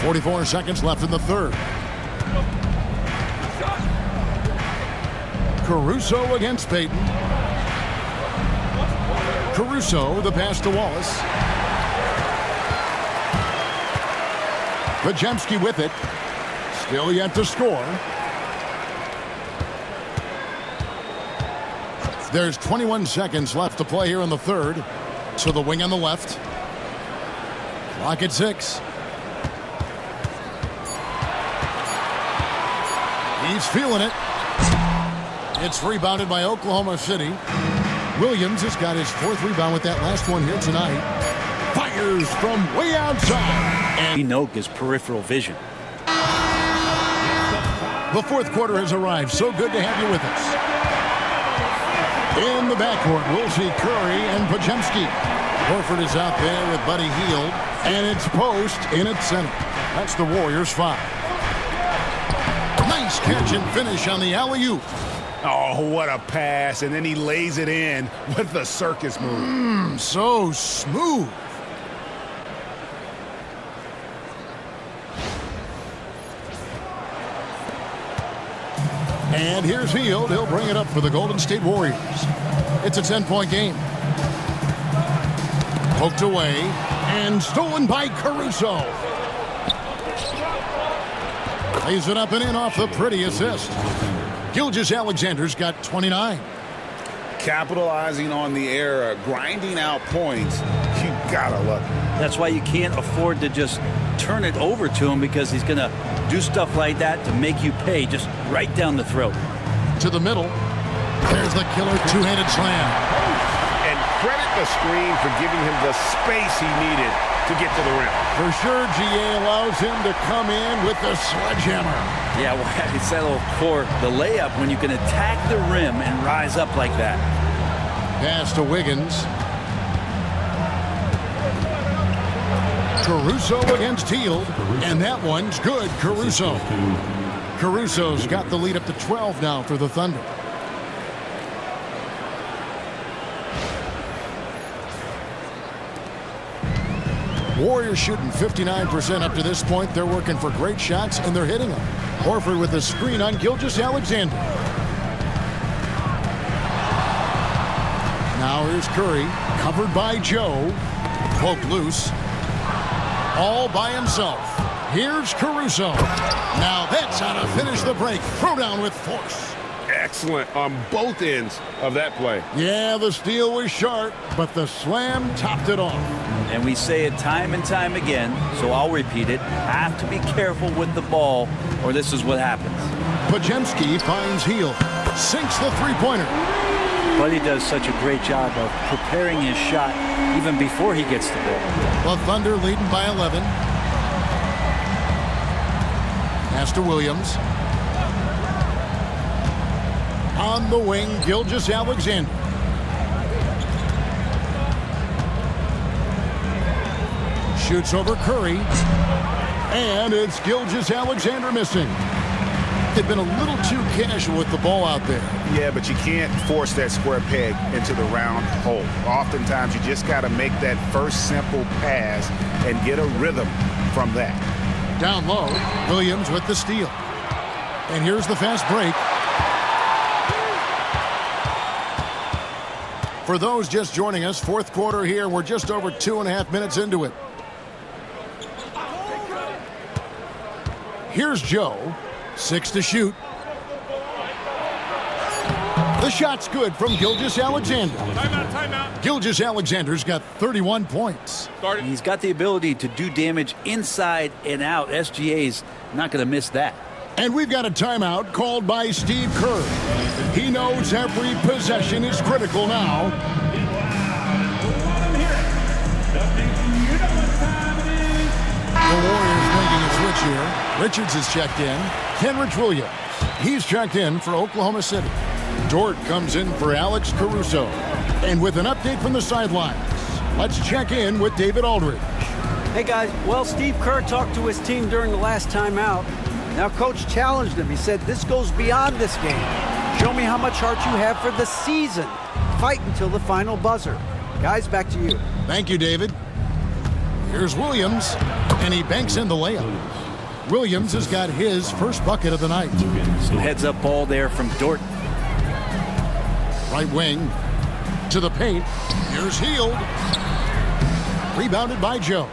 44 seconds left in the third. Caruso against Payton. Caruso, the pass to Wallace. Pajemski with it. Still yet to score. There's 21 seconds left to play here in the third. To the wing on the left. Clock at 6. He's feeling it. It's rebounded by Oklahoma City. Williams has got his 4th rebound with that last one here tonight. Fires from way outside. And Enoch is peripheral vision. the 4th quarter has arrived. So good to have you with us. In the backcourt, we'll see Curry and Pajemski. Horford is out there with Buddy Hield. And it's post in its center. That's the Warriors 5. Nice catch and finish on the alley-oop. Oh, what a pass. And then he lays it in with the circus move. So smooth. And here's Hield. He'll bring it up for the Golden State Warriors. It's a 10-point game. Poked away and stolen by Caruso. Lays it up and in off the pretty assist. Gilgeous-Alexander's got 29. Capitalizing on the error, grinding out points. You gotta love it. That's why you can't afford to just turn it over to him, because he's going to do stuff like that to make you pay just right down the throat. To the middle. There's the killer two-handed slam. And credit the screen for giving him the space he needed to get to the rim. For sure, GA allows him to come in with the sledgehammer. Yeah, well, it's settled for the layup when you can attack the rim and rise up like that. Pass to Wiggins. Caruso against Hield, and that one's good. Caruso. Caruso's got the lead up to 12 now for the Thunder. Warriors shooting 59% up to this point. They're working for great shots, and they're hitting them. Horford with a screen on Gilgeous-Alexander. Now here's Curry, covered by Joe. Poke loose. All by himself. Here's Caruso. Now that's how to finish the break. Throw down with force. Excellent on both ends of that play. Yeah, the steal was sharp, but the slam topped it off. And we say it time and time again, so I'll repeat it. Have to be careful with the ball, or this is what happens. Pajemski finds Heel. Sinks the three-pointer. Buddy does such a great job of preparing his shot even before he gets the ball. The Thunder leading by 11. Pass to Williams. On the wing, Gilgeous-Alexander. Shoots over Curry. And it's Gilgeous-Alexander missing. They've been a little too casual with the ball out there. Yeah, but you can't force that square peg into the round hole. Oftentimes, you just got to make that first simple pass and get a rhythm from that. Down low, Williams with the steal. And here's the fast break. For those just joining us, fourth quarter here. We're just over 2.5 minutes into it. Here's Joe. 6 to shoot. The shot's good from Gilgeous-Alexander. Timeout. Gilgeous-Alexander's got 31 points. He's got the ability to do damage inside and out. SGA's not going to miss that. And we've got a timeout called by Steve Kerr. He knows every possession is critical now. The Warriors making a switch here. Richards is checked in. Kenrich Williams. He's checked in for Oklahoma City. Dort comes in for Alex Caruso. And with an update from the sidelines, let's check in with David Aldridge. Hey guys, well, Steve Kerr talked to his team during the last timeout. Now Coach challenged him. He said, this goes beyond this game. Show me how much heart you have for the season. Fight until the final buzzer. Guys, back to you. Thank you, David. Here's Williams, and he banks in the layup. Williams has got his first bucket of the night. Some heads-up ball there from Dort. Right wing to the paint. Here's Hield. Rebounded by Joe.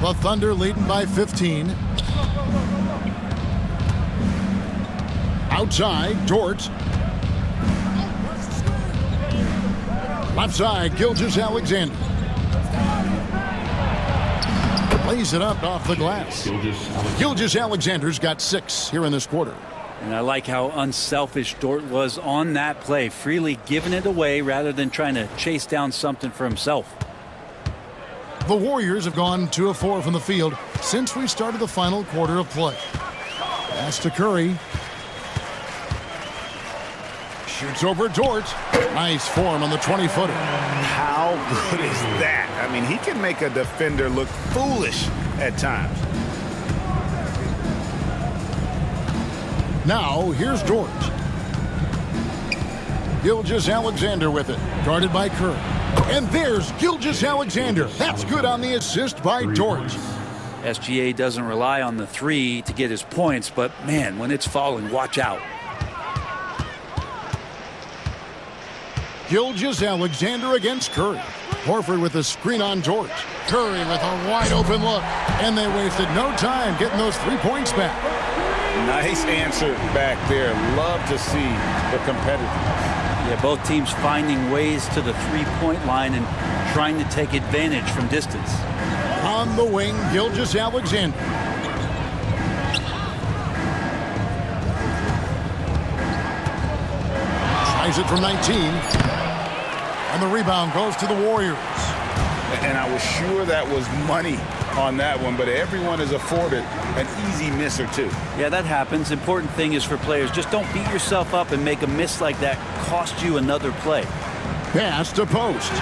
The Thunder leading by 15. Outside, Dort. Left side, Gilgeous-Alexander. Lays it up off the glass. Gilgeous-Alexander's got 6 here in this quarter. And I like how unselfish Dort was on that play, freely giving it away rather than trying to chase down something for himself. The Warriors have gone 2 of 4 from the field since we started the final quarter of play. Pass to Curry. Shoots over Dort. Nice form on the 20-footer. How good is that? I mean, he can make a defender look foolish at times. Now, here's Dort. Gilgeous-Alexander with it. Guarded by Kerr. And there's Gilgeous-Alexander. That's good on the assist by Dort. SGA doesn't rely on the 3 to get his points, but man, when it's falling, watch out. Gilgeous-Alexander against Curry. Horford with a screen on Dort. Curry with a wide open look. And they wasted no time getting those 3 points back. Nice answer back there. Love to see the competitiveness. Yeah, both teams finding ways to the 3-point line and trying to take advantage from distance. On the wing, Gilgeous-Alexander. Tries it from 19. And the rebound goes to the Warriors. And I was sure that was money on that one, but everyone is afforded an easy miss or two. Yeah, that happens. Important thing is for players, just don't beat yourself up and make a miss like that cost you another play. Pass to post.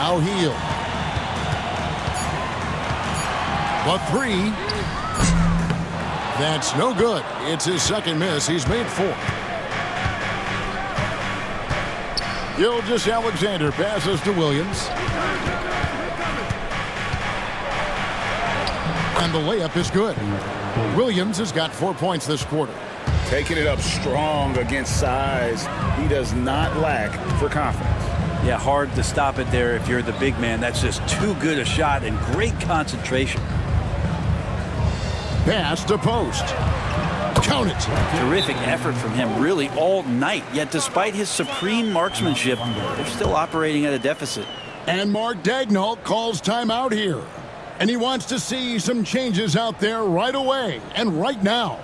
Now Hield. The 3. That's no good. It's his second miss. He's made 4. Gilgeous-Alexander passes to Williams. And the layup is good. Williams has got 4 points this quarter. Taking it up strong against size. He does not lack for confidence. Yeah, hard to stop it there if you're the big man. That's just too good a shot and great concentration. Pass to post. Count it. Terrific effort from him really all night. Yet despite his supreme marksmanship, they're still operating at a deficit. And Mark Daignault calls timeout here. And he wants to see some changes out there right away and right now.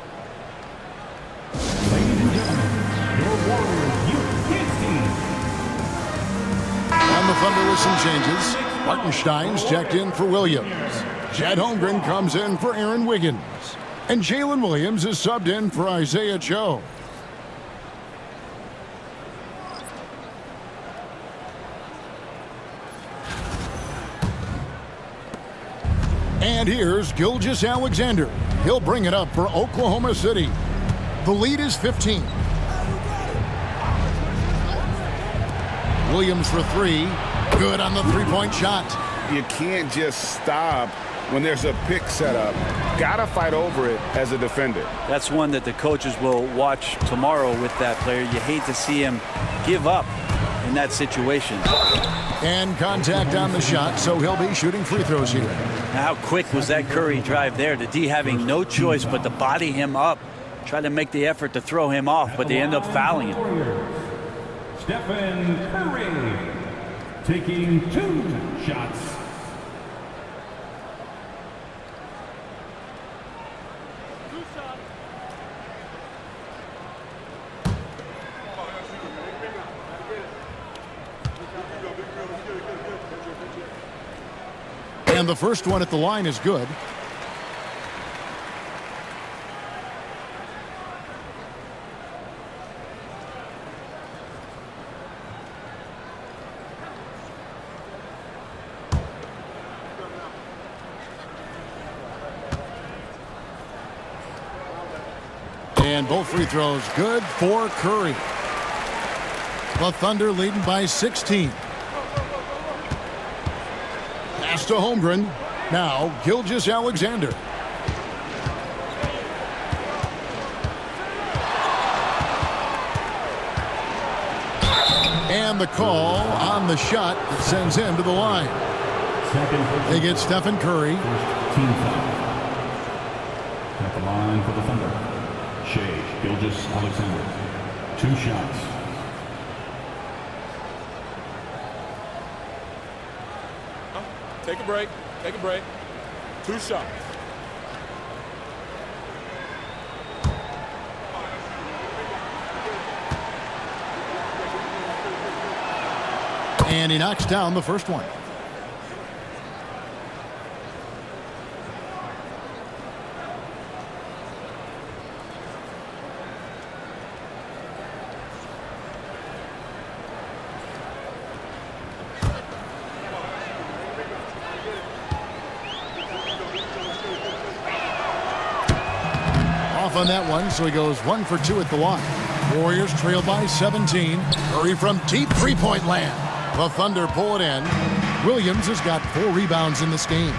Ladies and gentlemen, your Warriors Youth Kids team. On the Thunder with some changes. Hartenstein's checked in for Williams. Chad Holmgren comes in for Aaron Wiggins. And Jalen Williams is subbed in for Isaiah Joe. And here's Gilgeous-Alexander. He'll bring it up for Oklahoma City. The lead is 15. Williams for 3. Good on the three-point shot. You can't just stop when there's a pick set up. Gotta fight over it as a defender. That's one that the coaches will watch tomorrow with that player. You hate to see him give up in that situation. And contact on the shot, so he'll be shooting free throws here. Now, how quick was that Curry drive there? The D having no choice but to body him up. Try to make the effort to throw him off, but they end up fouling him. Stephen Curry taking 2 shots. And the first one at the line is good. And both free throws good for Curry. The Thunder leading by 16. Pass to Holmgren. Now Gilgeous-Alexander. And the call on the shot that sends him to the line. They get Stephen Curry. Team foul. At the line for the Thunder. Shea Gilgeous-Alexander. 2 shots. Take a break. Take a break. 2 shots. And he knocks down the first one. On that one, so he goes 1 for 2 at the line. Warriors trail by 17. Curry from deep three-point land. The Thunder pull it in. Williams has got 4 rebounds in this game.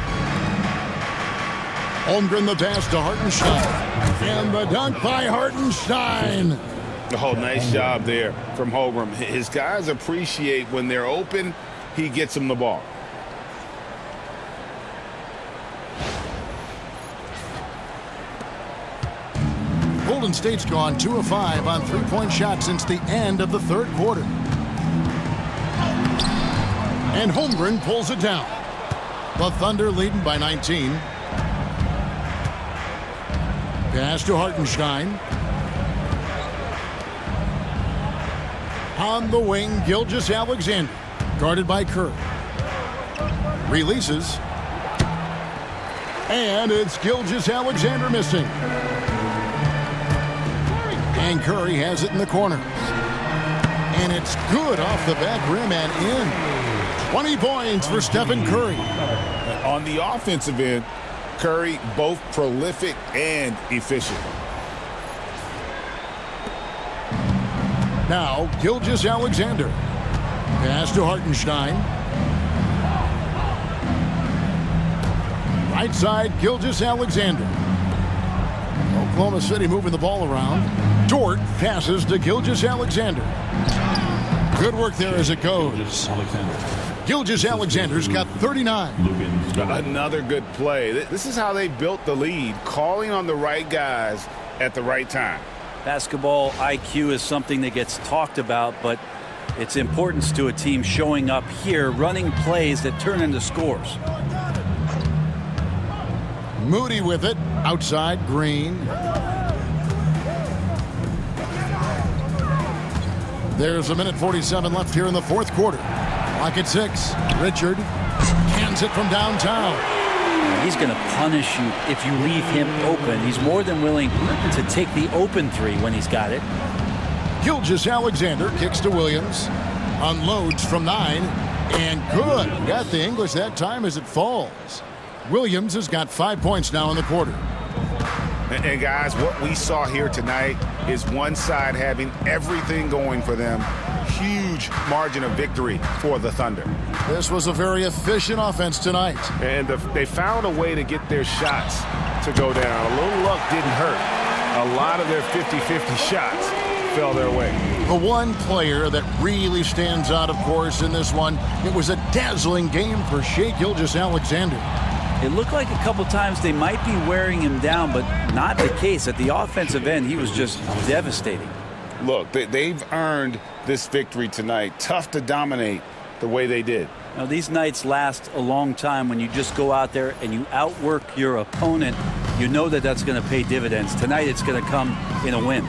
Holmgren the pass to Hartenstein. And the dunk by Hartenstein. Oh, nice job there from Holmgren. His guys appreciate when they're open, he gets them the ball. Golden State's gone 2 of 5 on three-point shots since the end of the third quarter. And Holmgren pulls it down. The Thunder leading by 19. Pass to Hartenstein. On the wing, Gilgeous-Alexander. Guarded by Curry. Releases. And it's Gilgeous-Alexander missing. And Curry has it in the corner. And it's good off the back rim and in. 20 points for Stephen Curry. On the offensive end, Curry, both prolific and efficient. Now, Gilgeous-Alexander. Pass to Hartenstein. Right side, Gilgeous-Alexander. Oklahoma City moving the ball around. Dort passes to Gilgeous-Alexander. Good work there as it goes. Gilgeous-Alexander's got 39. Another good play. This is how they built the lead, calling on the right guys at the right time. Basketball IQ is something that gets talked about, but its importance to a team showing up here, running plays that turn into scores. Moody with it. Outside, Green. There's a minute 47 left here in the fourth quarter. Clock at 6. Richard cans it from downtown. He's going to punish you if you leave him open. He's more than willing to take the open three when he's got it. Gilgeous-Alexander kicks to Williams. Unloads from 9. And good. Got the English that time as it falls. Williams has got 5 points now in the quarter. And guys, what we saw here tonight is one side having everything going for them. Huge margin of victory for the Thunder. This was a very efficient offense tonight. And they found a way to get their shots to go down. A little luck didn't hurt. A lot of their 50-50 shots fell their way. The one player that really stands out, of course, in this one, it was a dazzling game for Shai Gilgeous-Alexander. It looked like a couple times they might be wearing him down, but not the case. At the offensive end, he was just devastating. Look, they've earned this victory tonight. Tough to dominate the way they did. Now, these nights last a long time. When you just go out there and you outwork your opponent, you know that that's going to pay dividends. Tonight, it's going to come in a win.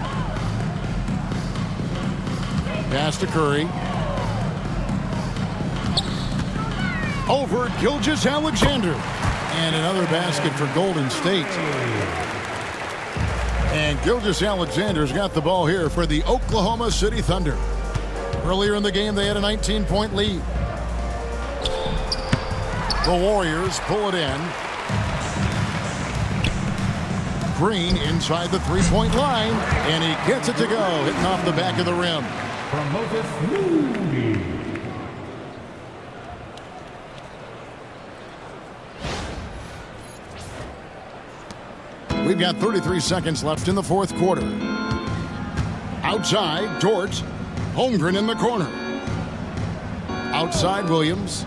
Pass to Curry. Over Gilgeous-Alexander. And another basket for Golden State. And Gilgeous-Alexander's got the ball here for the Oklahoma City Thunder. Earlier in the game, they had a 19-point lead. The Warriors pull it in. Green inside the three-point line, and he gets it to go, hitting off the back of the rim. From Moses Moody. We've got 33 seconds left in the fourth quarter. Outside, Dort. Holmgren in the corner. Outside, Williams.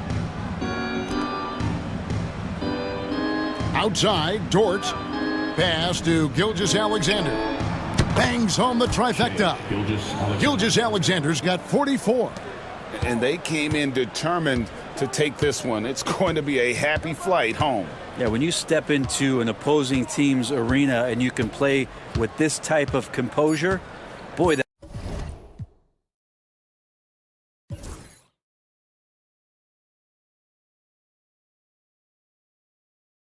Outside, Dort. Pass to Gilgeous-Alexander. Bangs home the trifecta. Gilgeous-Alexander's got 44. And they came in determined to take this one. It's going to be a happy flight home. Yeah, when you step into an opposing team's arena and you can play with this type of composure, boy,